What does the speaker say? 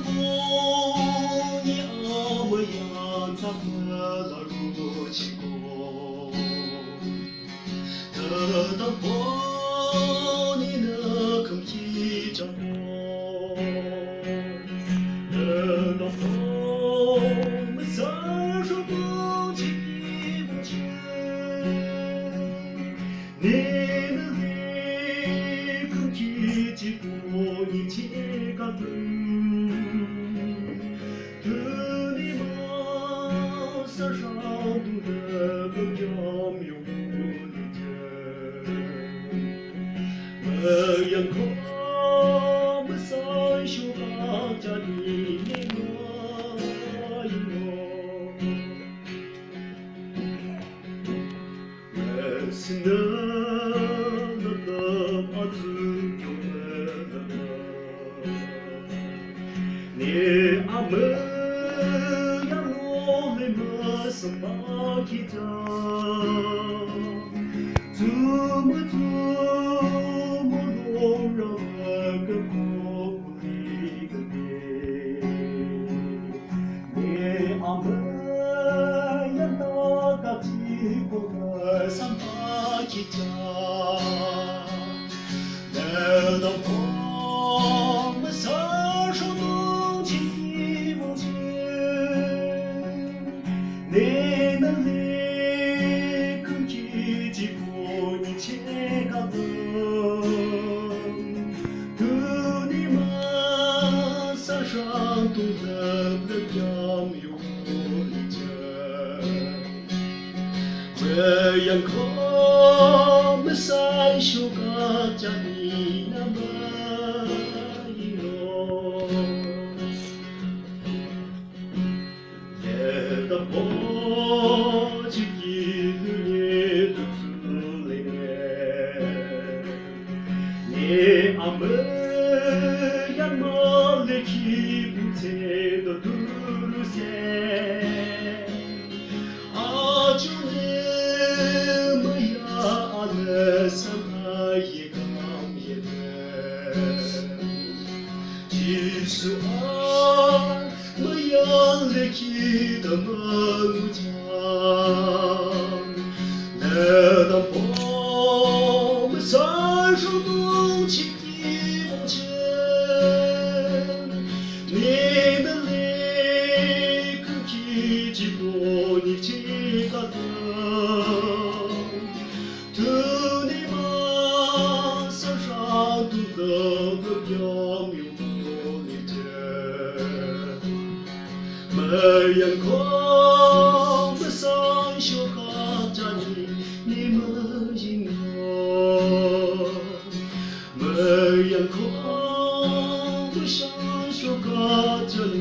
你阿么样才得了如情功，得到过你那肯一张我，得到过没三说不起一不全，你那里肯提起过你切个灯。山上的个缥缈不见，没眼眶，没三袖把家里我有，没是那把子就没你阿妹。什么记着？怎么容让那个过不离个你？你阿妹呀，那个几个什么记着？难道我们三手动情一往前？你那里空气几乎你切个灯，可你们山上都能得缥缈不见，这样可没三袖个家你那么一落，也得我。你阿妹呀，马来起不切的土路线，阿就你们呀，阿那山海也刚也的，其实啊，没呀来起的门家，那当我们三手动情一往前，你的泪可记起过你几个灯，等你把山上的个缥缈不离间，没眼眶没三袖卡着你们应我。没眼眶，不想说个着你。